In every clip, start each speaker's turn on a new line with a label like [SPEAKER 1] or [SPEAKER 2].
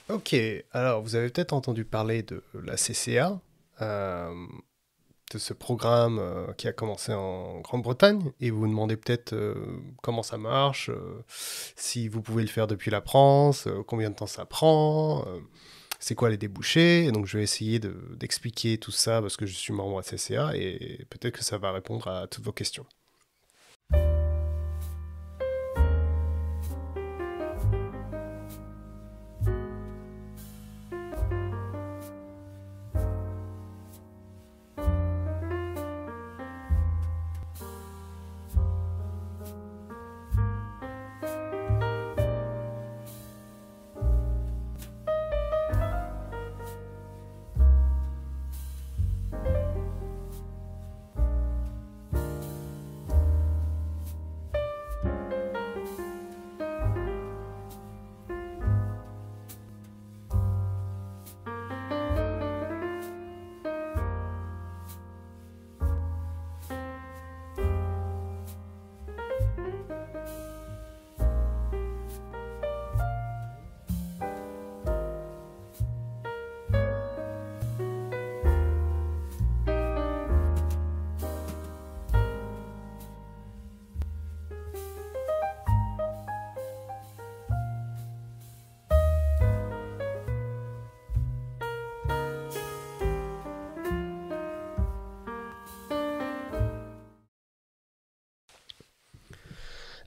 [SPEAKER 1] Ok, alors vous avez peut-être entendu parler de la CCA, de ce programme qui a commencé en Grande-Bretagne, et vous vous demandez peut-être comment ça marche, si vous pouvez le faire depuis la France, combien de temps ça prend, c'est quoi les débouchés. Et donc je vais essayer d'expliquer tout ça parce que je suis membre de CCA et peut-être que ça va répondre à toutes vos questions.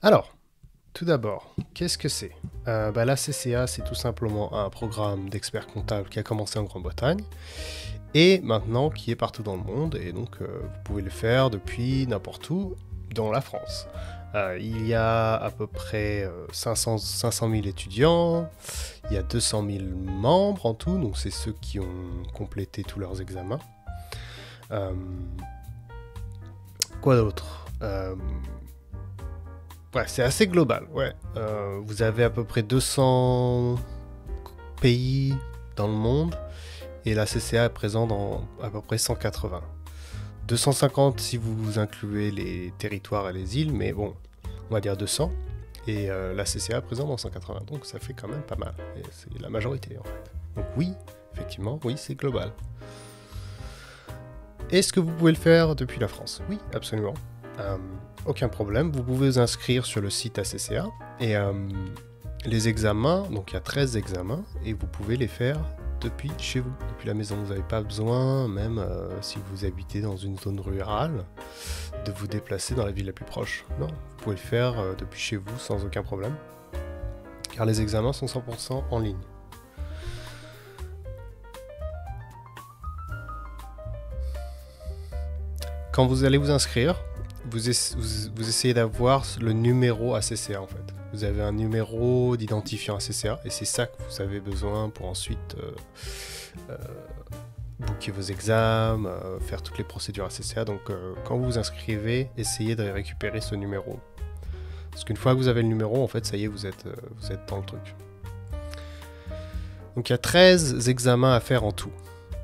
[SPEAKER 1] Alors, tout d'abord, qu'est-ce que c'est? La CCA, c'est tout simplement un programme d'experts comptables qui a commencé en Grande-Bretagne et maintenant qui est partout dans le monde. Et donc, vous pouvez le faire depuis n'importe où dans la France. Il y a à peu près 500 000 étudiants, il y a 200 000 membres en tout, donc c'est ceux qui ont complété tous leurs examens. Euh, quoi d'autre? Ouais, c'est assez global, ouais. Vous avez à peu près 200 pays dans le monde et la CCA est présente dans à peu près 180. 250 si vous incluez les territoires et les îles, mais bon, on va dire 200. Et la CCA est présente dans 180, donc ça fait quand même pas mal. Et c'est la majorité en fait. Donc oui, effectivement, oui, c'est global. Est-ce que vous pouvez le faire depuis la France? Oui, absolument. Aucun problème, vous pouvez vous inscrire sur le site ACCA et les examens, donc il y a 13 examens et vous pouvez les faire depuis chez vous, depuis la maison. Vous n'avez pas besoin, même si vous habitez dans une zone rurale, de vous déplacer dans la ville la plus proche. Non, vous pouvez le faire depuis chez vous sans aucun problème, car les examens sont 100% en ligne. Quand vous allez vous inscrire, vous essayez d'avoir le numéro ACCA en fait. Vous avez un numéro d'identifiant ACCA et c'est ça que vous avez besoin pour ensuite booker vos examens, faire toutes les procédures ACCA. Donc quand vous vous inscrivez, essayez de récupérer ce numéro. Parce qu'une fois que vous avez le numéro, en fait, ça y est, vous êtes dans le truc. Donc il y a 13 examens à faire en tout.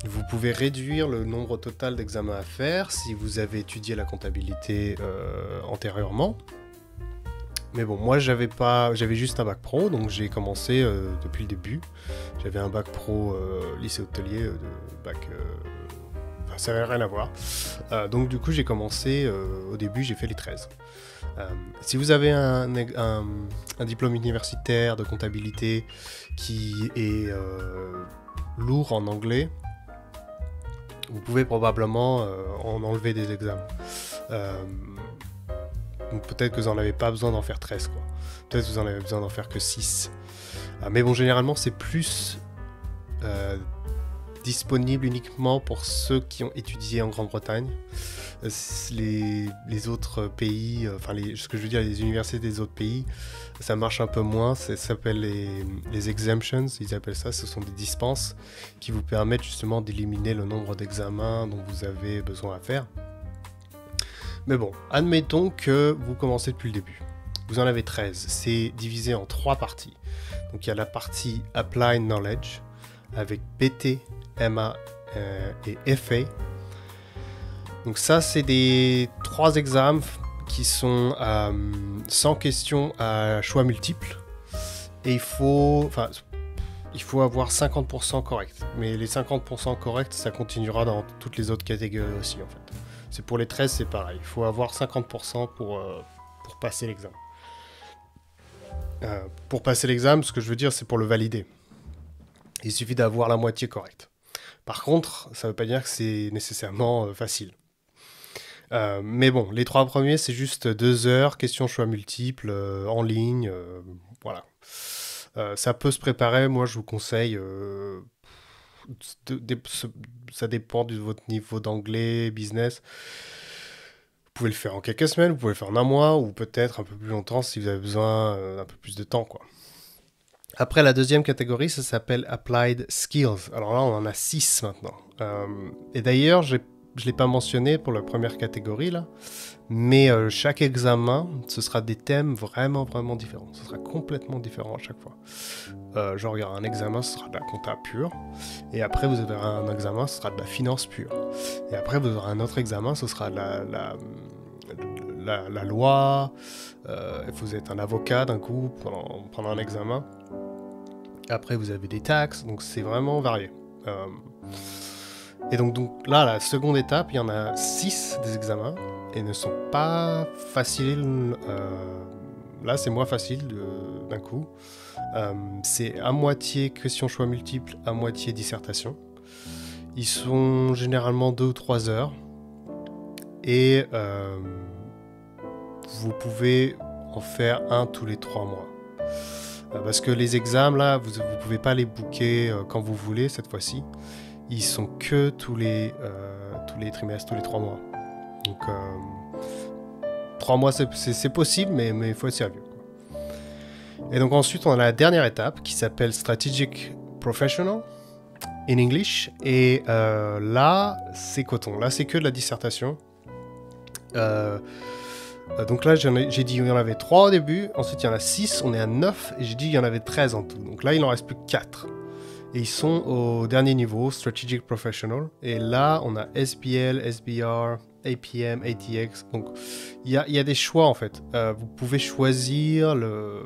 [SPEAKER 1] Vous pouvez réduire le nombre total d'examens à faire si vous avez étudié la comptabilité antérieurement. Mais bon, moi j'avais juste un bac pro, donc j'ai commencé depuis le début. J'avais un bac pro lycée hôtelier, bac, enfin ça n'avait rien à voir. Donc du coup j'ai commencé, au début j'ai fait les 13. Si vous avez un diplôme universitaire de comptabilité qui est lourd en anglais, vous pouvez probablement en enlever des examens. Donc peut-être que vous n'en avez pas besoin d'en faire 13, quoi. Peut-être que vous en avez besoin d'en faire que 6. Mais bon, généralement, c'est plus disponible uniquement pour ceux qui ont étudié en Grande-Bretagne. Les autres pays, ce que je veux dire, les universités des autres pays, ça marche un peu moins. Ça s'appelle les exemptions, ils appellent ça. Ce sont des dispenses qui vous permettent justement d'éliminer le nombre d'examens dont vous avez besoin à faire. Mais bon, admettons que vous commencez depuis le début. Vous en avez 13. C'est divisé en 3 parties. Donc il y a la partie Applied Knowledge avec PT, MA et FA. Donc ça, c'est des 3 examens qui sont 100 questions à choix multiples. Et il faut... Enfin, il faut avoir 50% correct. Mais les 50% corrects, ça continuera dans toutes les autres catégories aussi, en fait. C'est pour les 13, c'est pareil. Il faut avoir 50% pour passer l'examen. Pour passer l'examen, ce que je veux dire, c'est pour le valider. Il suffit d'avoir la moitié correcte. Par contre, ça ne veut pas dire que c'est nécessairement facile. Mais bon, les 3 premiers, c'est juste 2 heures, questions choix multiples, en ligne, voilà. Ça peut se préparer, moi je vous conseille, ça dépend de votre niveau d'anglais, business. Vous pouvez le faire en quelques semaines, vous pouvez le faire en un mois, ou peut-être un peu plus longtemps si vous avez besoin d'un peu plus de temps, quoi. Après, la deuxième catégorie, ça s'appelle Applied Skills. Alors là, on en a 6 maintenant. Et d'ailleurs, je ne l'ai pas mentionné pour la première catégorie, là, mais chaque examen, ce sera des thèmes vraiment, vraiment différents. Ce sera complètement différent à chaque fois. Genre, il y aura un examen, ce sera de la compta pure. Et après, vous aurez un examen, ce sera de la finance pure. Et après, vous aurez un autre examen, ce sera de la loi. Vous êtes un avocat d'un coup pendant un examen. Après, vous avez des taxes, donc c'est vraiment varié. Et donc là, la seconde étape, il y en a 6 des examens, et ne sont pas faciles. Là, c'est moins facile d'un coup. C'est à moitié question choix multiples, à moitié dissertation. Ils sont généralement 2 ou 3 heures. Et vous pouvez en faire un tous les 3 mois. Parce que les examens, là, vous ne pouvez pas les booker quand vous voulez, cette fois-ci. Ils sont que tous les trimestres, tous les 3 mois. Donc, 3 mois, c'est possible, mais il faut être sérieux, quoi. Et donc ensuite, on a la dernière étape qui s'appelle Strategic Professional in English. Et là, c'est coton. Là, c'est que de la dissertation. Donc là, j'ai dit qu'il y en avait 3 au début, ensuite il y en a 6, on est à 9, et j'ai dit qu'il y en avait 13 en tout. Donc là, il en reste plus que 4. Et ils sont au dernier niveau, Strategic Professional. Et là, on a SBL, SBR, APM, ATX. Donc il y a des choix en fait. Vous pouvez choisir le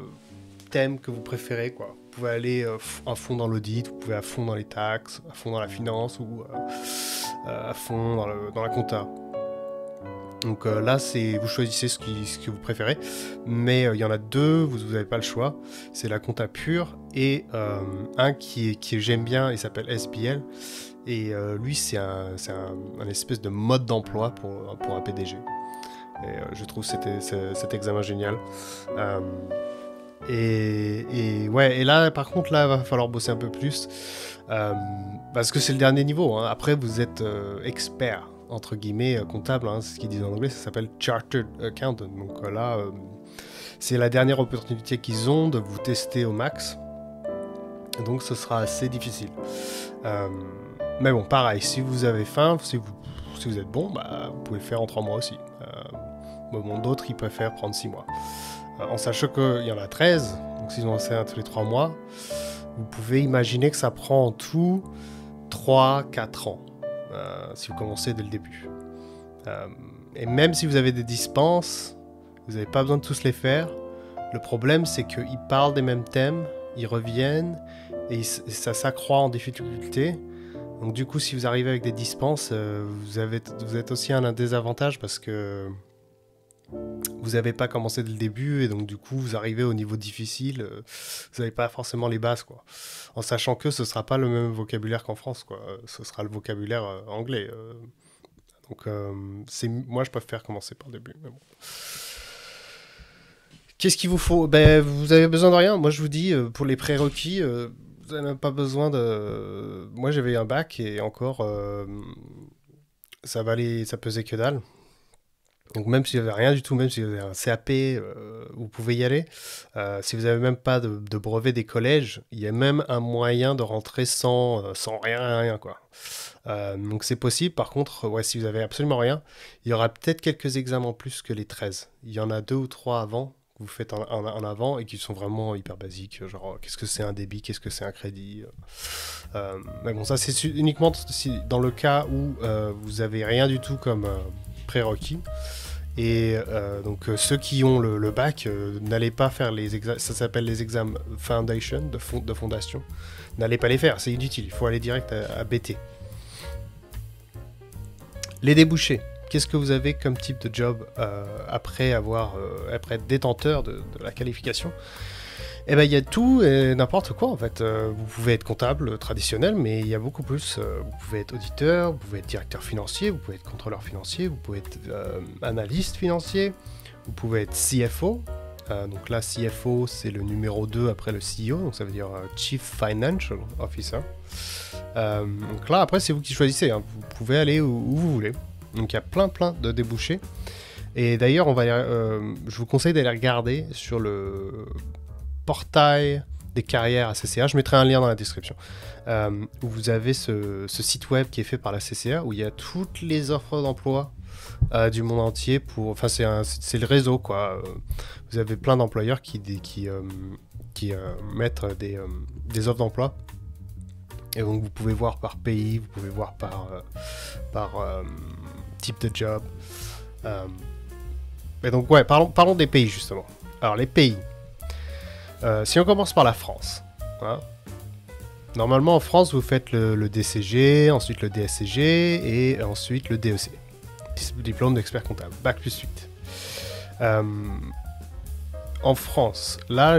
[SPEAKER 1] thème que vous préférez, quoi. Vous pouvez aller à fond dans l'audit, vous pouvez à fond dans les taxes, à fond dans la finance ou à fond dans la compta. Donc là, vous choisissez ce que vous préférez, mais il y en a 2, vous n'avez pas le choix. C'est la compta pure et un qui j'aime bien, il s'appelle SBL. Et lui, c'est un espèce de mode d'emploi pour un PDG. Et je trouve cet examen génial. Et là, par contre, là, il va falloir bosser un peu plus. Parce que c'est le dernier niveau, hein. Après, vous êtes expert, entre guillemets, comptable, hein, c'est ce qu'ils disent en anglais, ça s'appelle Chartered Accountant. Donc là, c'est la dernière opportunité qu'ils ont de vous tester au max. Donc ce sera assez difficile. Mais bon, pareil, si vous avez faim, si vous êtes bon, bah, vous pouvez le faire en 3 mois aussi. Bon, d'autres, ils préfèrent prendre 6 mois. En sachant qu'il y en a 13, donc s'ils ont fait un tous les 3 mois, vous pouvez imaginer que ça prend en tout 3-4 ans. Si vous commencez dès le début. Et même si vous avez des dispenses, vous n'avez pas besoin de tous les faire. Le problème, c'est qu'ils parlent des mêmes thèmes, ils reviennent, et ça s'accroît en difficulté. Donc du coup, si vous arrivez avec des dispenses, vous êtes aussi à un désavantage parce que vous n'avez pas commencé dès le début, et donc du coup, vous arrivez au niveau difficile, vous n'avez pas forcément les bases, quoi. En sachant que ce ne sera pas le même vocabulaire qu'en France, quoi. Ce sera le vocabulaire anglais. Donc, moi, je préfère commencer par le début. Mais bon. Qu'est-ce qu'il vous faut ? Ben, vous avez besoin de rien. Moi, je vous dis, pour les prérequis, vous n'avez même pas besoin de... Moi, j'avais un bac, et encore, ça pesait que dalle. Donc même si vous n'avez rien du tout, même si vous avez un CAP, vous pouvez y aller. Si vous n'avez même pas de brevet des collèges, il y a même un moyen de rentrer sans rien, quoi. Donc c'est possible. Par contre, ouais, si vous n'avez absolument rien, il y aura peut-être quelques examens en plus que les 13. Il y en a 2 ou 3 avant, que vous faites en avant, et qui sont vraiment hyper basiques. Genre, qu'est-ce que c'est un débit, qu'est-ce que c'est un crédit. Mais bon, ça c'est uniquement dans le cas où vous n'avez rien du tout comme... prérequis. Et donc ceux qui ont le bac, n'allez pas faire les examens, ça s'appelle les examens foundation, de fondation. N'allez pas les faire, c'est inutile, il faut aller direct à BT. Les débouchés. Qu'est-ce que vous avez comme type de job après être détenteur de la qualification? Eh ben, il y a tout et n'importe quoi en fait. Vous pouvez être comptable traditionnel, mais il y a beaucoup plus. Vous pouvez être auditeur, vous pouvez être directeur financier, vous pouvez être contrôleur financier, vous pouvez être analyste financier, vous pouvez être CFO. Donc là, CFO, c'est le numéro 2 après le CEO, donc ça veut dire Chief Financial Officer. Donc là, après, c'est vous qui choisissez. Hein. Vous pouvez aller où vous voulez. Donc il y a plein de débouchés. Et d'ailleurs, je vous conseille d'aller regarder sur le portail des carrières à CCA. Je mettrai un lien dans la description. Où vous avez ce site web qui est fait par la CCA, où il y a toutes les offres d'emploi du monde entier. Enfin, c'est le réseau, quoi. Vous avez plein d'employeurs qui mettent des offres d'emploi. Et donc vous pouvez voir par pays, vous pouvez voir par type de job. Et donc ouais, parlons des pays justement. Alors les pays. Si on commence par la France. Hein, normalement en France vous faites le DCG, ensuite le DSCG et ensuite le DEC. Diplôme d'expert comptable, Bac plus 8. En France, là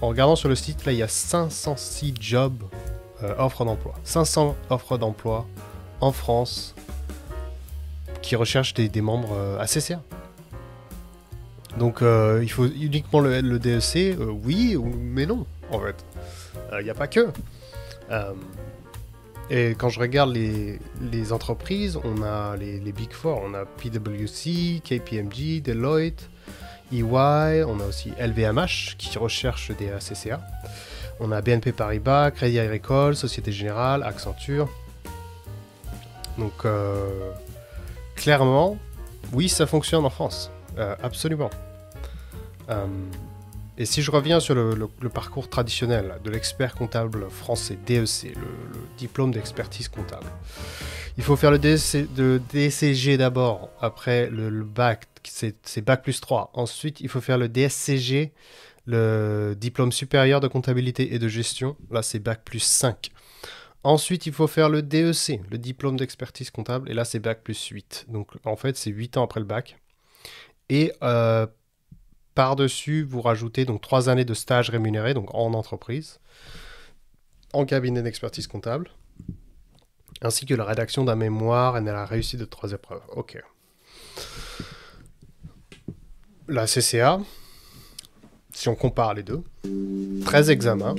[SPEAKER 1] en regardant sur le site, là il y a 506 jobs. Offres d'emploi. 500 offres d'emploi en France qui recherchent des membres à CCA. Donc il faut uniquement le DEC, oui, mais non, en fait. Il n'y a pas que. Et quand je regarde les entreprises, on a les Big Four, on a PwC, KPMG, Deloitte, EY, on a aussi LVMH qui recherche des CCA. On a BNP Paribas, Crédit Agricole, Société Générale, Accenture. Donc, clairement, oui, ça fonctionne en France. Absolument. Et si je reviens sur le parcours traditionnel de l'expert comptable français, DEC, le diplôme d'expertise comptable, il faut faire le DCG d'abord, après le bac, c'est bac plus 3. Ensuite, il faut faire le DSCG, le diplôme supérieur de comptabilité et de gestion, là c'est bac plus 5. Ensuite, il faut faire le DEC, le diplôme d'expertise comptable, et là c'est bac plus 8. Donc en fait, c'est 8 ans après le bac. Et par-dessus, vous rajoutez donc 3 années de stage rémunéré, donc en entreprise, en cabinet d'expertise comptable, ainsi que la rédaction d'un mémoire et la réussite de 3 épreuves. Ok. La CCA, si on compare les deux, 13 examens.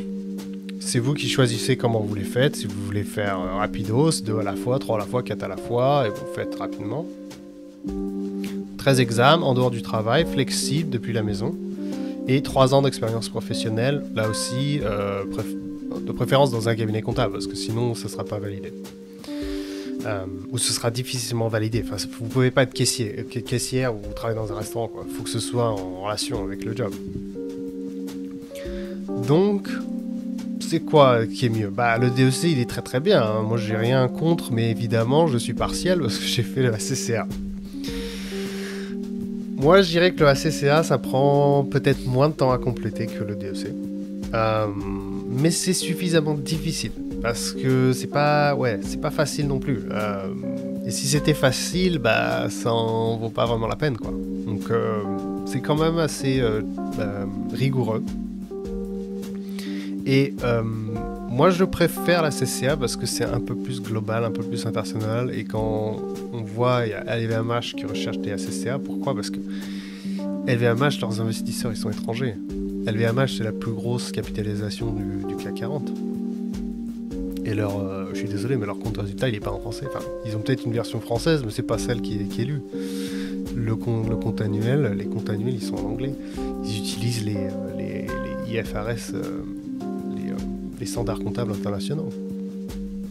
[SPEAKER 1] C'est vous qui choisissez comment vous les faites. Si vous voulez faire rapidos, 2 à la fois, 3 à la fois, 4 à la fois, et vous faites rapidement. 13 examens en dehors du travail, flexible depuis la maison. Et 3 ans d'expérience professionnelle, là aussi, de préférence dans un cabinet comptable, parce que sinon, ça ne sera pas validé. Ou ce sera difficilement validé. Enfin, vous ne pouvez pas être caissière ou vous travaillez dans un restaurant. Il faut que ce soit en relation avec le job. Donc, c'est quoi qui est mieux? Le DEC, il est très très bien. Hein. Moi, j'ai rien contre, mais évidemment, je suis partiel parce que j'ai fait le ACCA. Moi, je dirais que le ACCA, ça prend peut-être moins de temps à compléter que le DEC. Mais c'est suffisamment difficile. Parce que c'est pas facile non plus. Et si c'était facile, ça en vaut pas vraiment la peine, quoi. Donc c'est quand même assez rigoureux. Et moi je préfère la CCA parce que c'est un peu plus global, un peu plus international. Et quand on voit, il y a LVMH qui recherche des ACCA, pourquoi? Parce que LVMH, leurs investisseurs, ils sont étrangers. LVMH, c'est la plus grosse capitalisation du CAC 40. Et je suis désolé, mais leur compte résultat, il n'est pas en français. Enfin, ils ont peut-être une version française, mais c'est pas celle qui est lue. Le compte annuel, les comptes annuels, ils sont en anglais. Ils utilisent les IFRS, les standards comptables internationaux.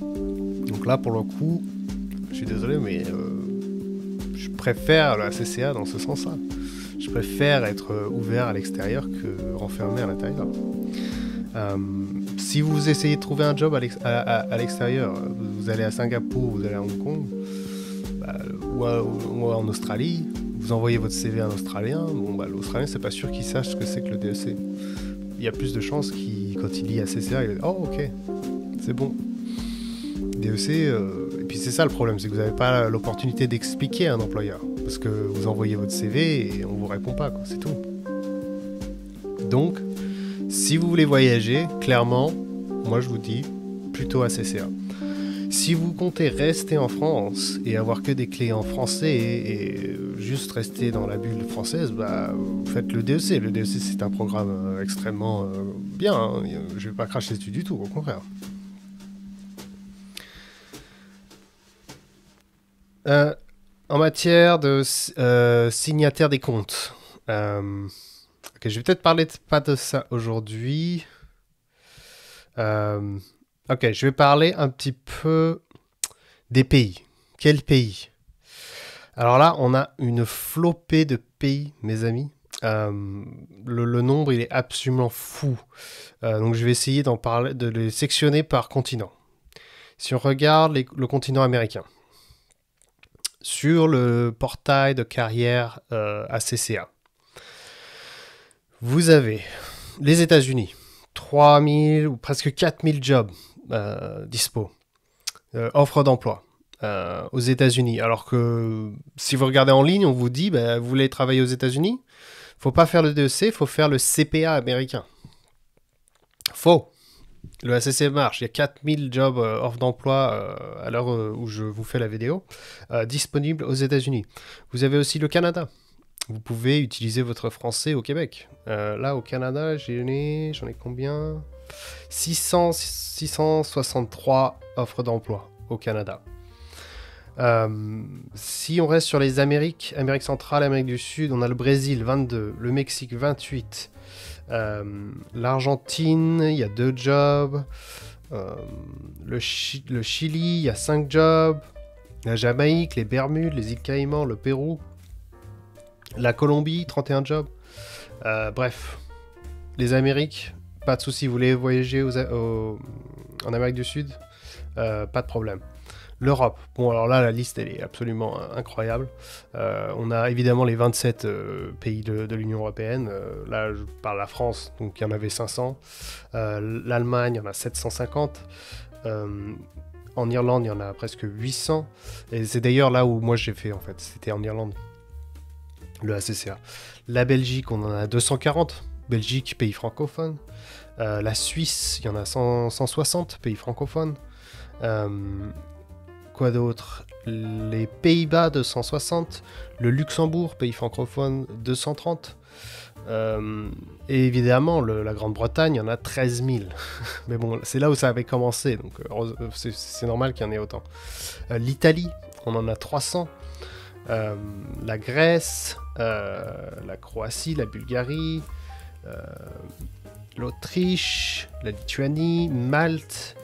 [SPEAKER 1] Donc là, pour le coup, je suis désolé, mais je préfère la CCA dans ce sens-là. Je préfère être ouvert à l'extérieur que renfermé à l'intérieur. Si vous essayez de trouver un job à l'extérieur, vous allez à Singapour, vous allez à Hong Kong, ou en Australie, vous envoyez votre CV à un Australien, bon bah l'Australien c'est pas sûr qu'il sache ce que c'est que le DEC. Il y a plus de chances qu'il, quand il lit ACCA, il va dire oh ok, c'est bon. DEC, et puis c'est ça le problème, c'est que vous n'avez pas l'opportunité d'expliquer à un employeur. Parce que vous envoyez votre CV et on vous répond pas, quoi, c'est tout. Donc, si vous voulez voyager, clairement, moi je vous dis plutôt ACCA. Si vous comptez rester en France et avoir que des clients français et juste rester dans la bulle française, bah, vous faites le DEC. Le DEC, c'est un programme extrêmement bien. Hein. Je vais pas cracher dessus du tout, au contraire. En matière de signataire des comptes, ok, je vais peut-être parler pas de ça aujourd'hui. Ok, je vais parler un petit peu des pays. Quel pays? Alors là, on a une flopée de pays, mes amis. Le nombre, il est absolument fou. Donc je vais essayer d'en parler, de les sectionner par continent. Si on regarde le continent américain, sur le portail de carrière ACCA, vous avez les États-Unis, 3000 ou presque 4000 jobs dispo, offres d'emploi aux États-Unis. Alors que si vous regardez en ligne, on vous dit bah, vous voulez travailler aux États-Unis, faut pas faire le DEC, faut faire le CPA américain. Faux. Le ACCA marche, il y a 4000 jobs offres d'emploi à l'heure où je vous fais la vidéo, disponibles aux États-Unis. Vous avez aussi le Canada. Vous pouvez utiliser votre français au Québec. Là, au Canada, j'en ai combien? 663 offres d'emploi au Canada. Si on reste sur les Amériques centrale, Amérique du Sud, on a le Brésil, 22, le Mexique, 28, l'Argentine, il y a 2 jobs, le Chili, il y a 5 jobs, la Jamaïque, les Bermudes, les îles Caïmans, le Pérou, la Colombie, 31 jobs. Bref, les Amériques, pas de souci, vous voulez voyager en Amérique du Sud, pas de problème. L'Europe, bon alors là la liste elle est absolument incroyable. On a évidemment les 27 pays de l'Union Européenne. Là je parle de la France, donc il y en avait 500. L'Allemagne, il y en a 750. En Irlande, il y en a presque 800. Et c'est d'ailleurs là où moi j'ai fait en fait, c'était en Irlande, le ACCA. La Belgique, on en a 240. Belgique, pays francophone. La Suisse, il y en a 160, pays francophones. Quoi d'autre? Les Pays-Bas, 260. Le Luxembourg, pays francophone, 230. Et évidemment, la Grande-Bretagne, il y en a 13 000. Mais bon, c'est là où ça avait commencé, donc c'est normal qu'il y en ait autant. L'Italie, on en a 300. La Grèce, la Croatie, la Bulgarie, l'Autriche, la Lituanie, Malte,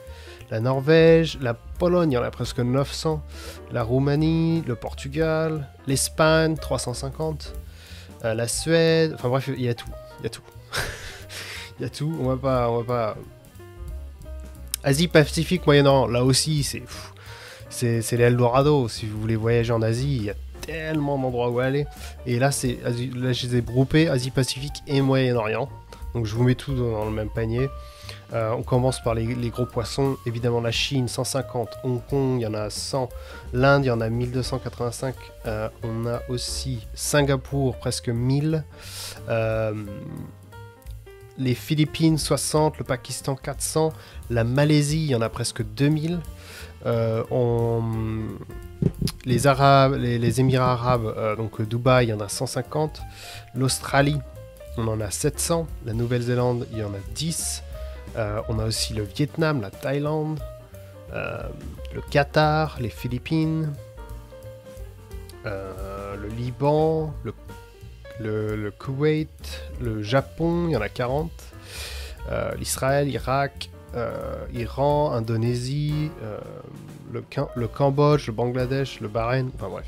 [SPEAKER 1] la Norvège, la Pologne, il y en a presque 900, la Roumanie, le Portugal, l'Espagne, 350, la Suède, enfin bref, il y a tout, il y a tout. Il y a tout, on va pas... Asie, Pacifique, Moyen-Orient, là aussi, c'est l'Eldorado. Si vous voulez voyager en Asie, il y a tellement d'endroits où aller. Et là, là je les ai groupés, Asie, Pacifique et Moyen-Orient. Donc je vous mets tout dans le même panier. On commence par les gros poissons. Évidemment, la Chine, 150. Hong Kong, il y en a 100. L'Inde, il y en a 1285. On a aussi Singapour, presque 1000. Les Philippines, 60. Le Pakistan, 400. La Malaisie, il y en a presque 2000. Les Émirats arabes, donc Dubaï, il y en a 150. L'Australie, on en a 700. La Nouvelle-Zélande, il y en a 10. On a aussi le Vietnam, la Thaïlande, le Qatar, les Philippines, le Liban, le Koweït, le Japon, il y en a 40. L'Israël, Irak, Iran, Indonésie, le Cambodge, le Bangladesh, le Bahreïn, enfin bref.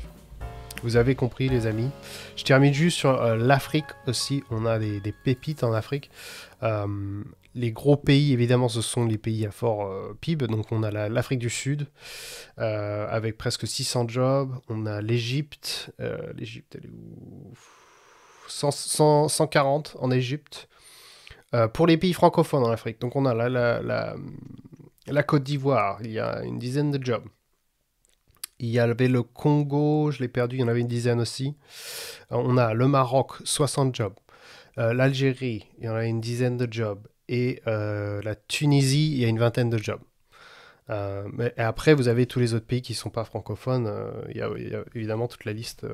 [SPEAKER 1] Vous avez compris les amis. Je termine juste sur l'Afrique aussi. On a des pépites en Afrique. les gros pays, évidemment, ce sont les pays à fort PIB. Donc, on a l'Afrique du Sud, avec presque 600 jobs. On a l'Égypte. L'Égypte, elle est où? 140 en Égypte. Pour les pays francophones en Afrique. Donc, on a la Côte d'Ivoire. Il y a une dizaine de jobs. Il y avait le Congo, je l'ai perdu, il y en avait une dizaine aussi. On a le Maroc, 60 jobs. L'Algérie, il y en a une dizaine de jobs. Et la Tunisie, il y a une vingtaine de jobs. Mais après, vous avez tous les autres pays qui ne sont pas francophones. Il y a évidemment toute la liste.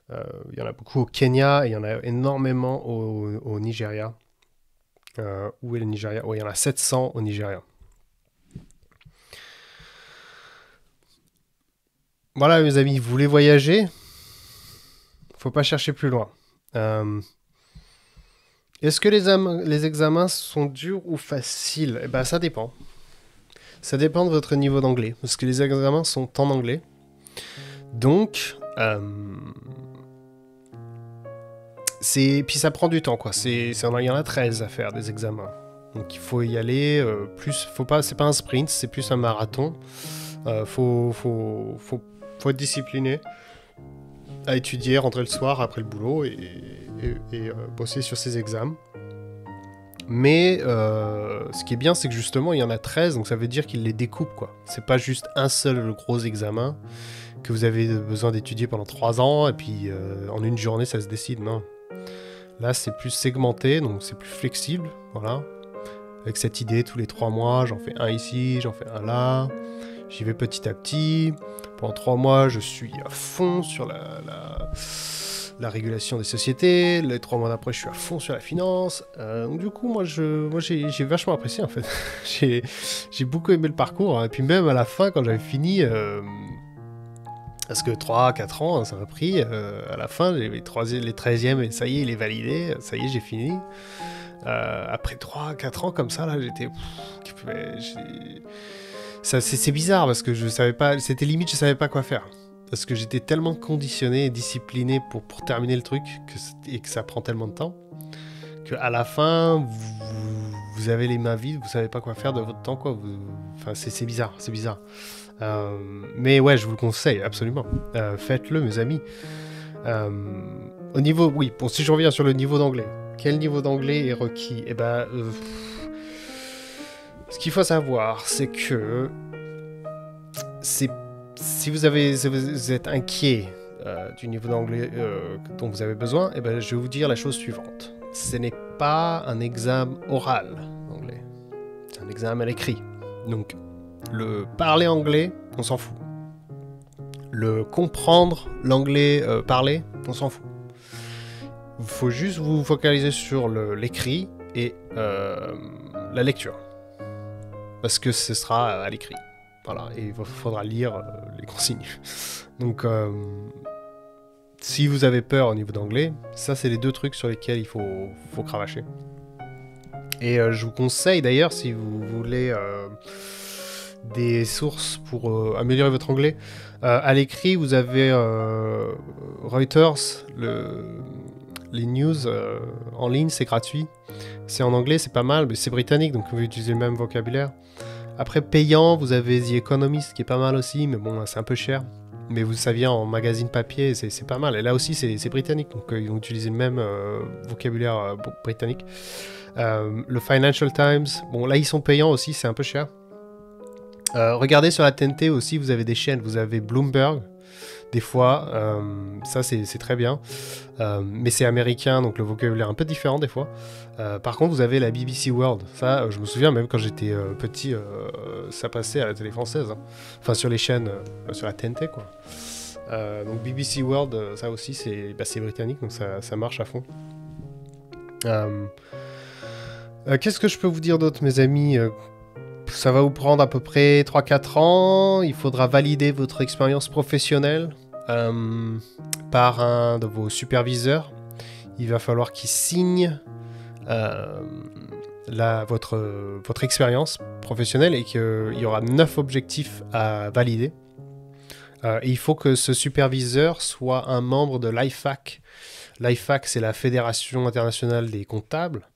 [SPEAKER 1] Il y en a beaucoup au Kenya et il y en a énormément au Nigeria. Où est le Nigeria? Oui, il y en a 700 au Nigeria. Voilà, mes amis, vous voulez voyager? Faut pas chercher plus loin. Est-ce que les examens sont durs ou faciles? Eh ben, ça dépend. Ça dépend de votre niveau d'anglais. Parce que les examens sont en anglais. Donc, puis ça prend du temps, quoi. Il y en a 13 à faire, des examens. Donc, il faut y aller c'est pas un sprint, c'est plus un marathon. Faut être discipliné à étudier, rentrer le soir après le boulot et bosser sur ses examens. Mais ce qui est bien, c'est que justement, il y en a 13, donc ça veut dire qu'ils les découpent, quoi. C'est pas juste un seul gros examen que vous avez besoin d'étudier pendant 3 ans, et puis en une journée, ça se décide, non. Là, c'est plus segmenté, donc c'est plus flexible, voilà. Avec cette idée, tous les 3 mois, j'en fais un ici, j'en fais un là. J'y vais petit à petit. Pendant 3 mois, je suis à fond sur la régulation des sociétés. Les 3 mois d'après, je suis à fond sur la finance. Donc du coup, moi j'ai vachement apprécié, en fait. j'ai beaucoup aimé le parcours. Hein. Et puis même à la fin, quand j'avais fini... parce que 3-4 ans, ça m'a pris. À la fin, les 13e, et ça y est, il est validé. Ça y est, j'ai fini. Après 3-4 ans comme ça, là, c'est bizarre parce que je savais pas, c'était limite, je savais pas quoi faire. Parce que j'étais tellement conditionné et discipliné pour terminer le truc et que ça prend tellement de temps qu'à la fin, vous avez les mains vides, vous savez pas quoi faire de votre temps, quoi. Enfin, c'est bizarre, c'est bizarre. Mais ouais, je vous le conseille, absolument. Faites-le, mes amis. Au niveau, oui, bon, si je reviens sur le niveau d'anglais. Quel niveau d'anglais est requis? Eh ben, ce qu'il faut savoir, c'est que si vous êtes inquiet du niveau d'anglais dont vous avez besoin, eh ben, je vais vous dire la chose suivante. Ce n'est pas un examen oral d'anglais. C'est un examen à l'écrit. Donc, le parler anglais, on s'en fout. Le comprendre l'anglais parlé, on s'en fout. Il faut juste vous focaliser sur l'écrit et la lecture. Parce que ce sera à l'écrit. Voilà, et il faudra lire les consignes. Donc, si vous avez peur au niveau d'anglais, ça, c'est les 2 trucs sur lesquels il faut cravacher. Et je vous conseille d'ailleurs, si vous voulez des sources pour améliorer votre anglais, à l'écrit, vous avez Reuters, les news en ligne, c'est gratuit. C'est en anglais, c'est pas mal, mais c'est britannique, donc vous pouvez utiliser le même vocabulaire. Après, payant, vous avez The Economist, qui est pas mal aussi, mais bon, c'est un peu cher. Mais ça vient en magazine papier, c'est pas mal. Et là aussi, c'est britannique, donc ils vont utiliser le même vocabulaire britannique. Le Financial Times, bon, là, ils sont payants aussi, c'est un peu cher. Regardez sur la TNT aussi, vous avez des chaînes, vous avez Bloomberg, des fois, ça c'est très bien, mais c'est américain, donc le vocabulaire est un peu différent des fois. Par contre, vous avez la BBC World, ça je me souviens même quand j'étais petit, ça passait à la télé française, hein. Enfin sur les chaînes, sur la TNT quoi. Donc BBC World, ça aussi c'est britannique, donc ça marche à fond. Qu'est-ce que je peux vous dire d'autre, mes amis? Ça va vous prendre à peu près 3-4 ans. Il faudra valider votre expérience professionnelle par un de vos superviseurs. Il va falloir qu'il signe votre expérience professionnelle et qu'il y aura 9 objectifs à valider. Et il faut que ce superviseur soit un membre de l'IFAC. L'IFAC, c'est la Fédération internationale des comptables.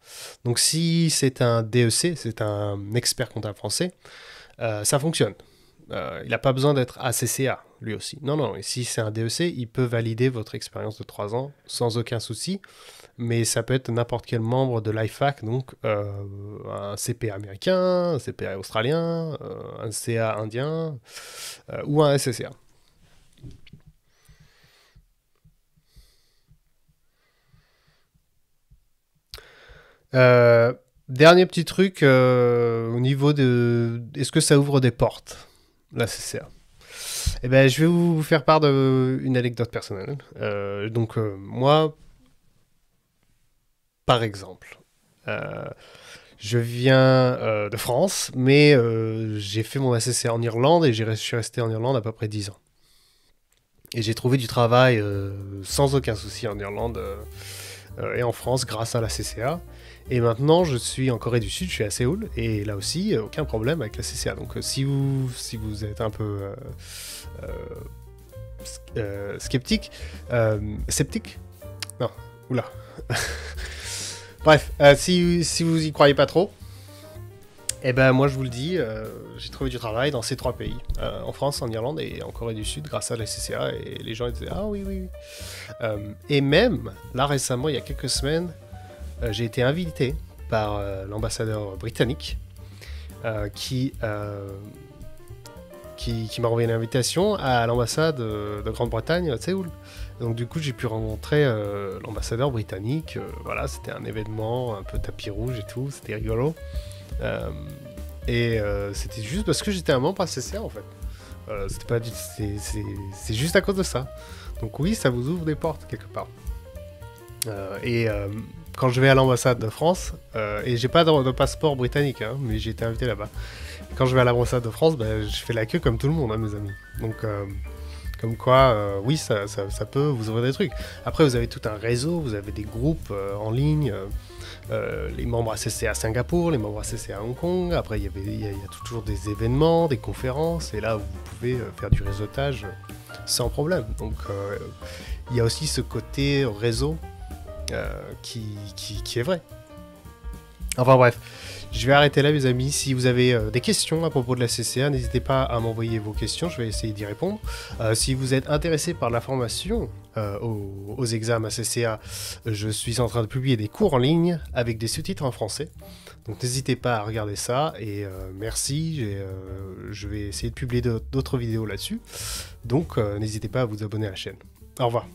[SPEAKER 1] Donc si c'est un DEC, c'est un expert comptable français, ça fonctionne. Il n'a pas besoin d'être ACCA, lui aussi. Non, non, et si c'est un DEC, il peut valider votre expérience de 3 ans sans aucun souci. Mais ça peut être n'importe quel membre de l'IFAC, donc un CPA américain, un CPA australien, un CA indien ou un SCCA. Dernier petit truc au niveau de... Est-ce que ça ouvre des portes, la CCA? Eh ben, je vais vous faire part d'une anecdote personnelle. Moi, par exemple, euh, je viens de France, mais j'ai fait mon ACCA en Irlande et je suis resté en Irlande à peu près 10 ans. Et j'ai trouvé du travail sans aucun souci en Irlande et en France grâce à la CCA. Et maintenant, je suis en Corée du Sud, je suis à Séoul, et là aussi, aucun problème avec la CCA. Donc si vous êtes un peu sceptique, sceptique. Non, oula. Bref, si vous y croyez pas trop, eh ben moi je vous le dis, j'ai trouvé du travail dans ces 3 pays, en France, en Irlande et en Corée du Sud grâce à la CCA, et les gens ils disaient ah oui oui oui. Et même là récemment, il y a quelques semaines, j'ai été invité par l'ambassadeur britannique qui m'a envoyé une invitation à l'ambassade de Grande-Bretagne à Séoul. Donc du coup j'ai pu rencontrer l'ambassadeur britannique. Voilà, c'était un événement un peu tapis rouge et tout, c'était rigolo. C'était juste parce que j'étais un membre ACCA en fait. C'était pas c'est juste à cause de ça. Donc oui, ça vous ouvre des portes quelque part. Quand je vais à l'ambassade de France, et j'ai pas de passeport britannique, hein, mais j'ai été invité là-bas. Quand je vais à l'ambassade de France, je fais la queue comme tout le monde, hein, mes amis. Donc, comme quoi, oui, ça peut vous ouvrir des trucs. Après, vous avez tout un réseau, vous avez des groupes en ligne, les membres ACC à Singapour, les membres ACC à Hong Kong. Après, il y a toujours des événements, des conférences, et là, vous pouvez faire du réseautage sans problème. Donc, il y a aussi ce côté réseau qui est vrai. Enfin bref, je vais arrêter là mes amis. Si vous avez des questions à propos de la CCA, n'hésitez pas à m'envoyer vos questions, je vais essayer d'y répondre. Si vous êtes intéressé par la formation aux examens CCA, je suis en train de publier des cours en ligne avec des sous-titres en français. Donc n'hésitez pas à regarder ça et merci, je vais essayer de publier d'autres vidéos là-dessus. Donc n'hésitez pas à vous abonner à la chaîne. Au revoir.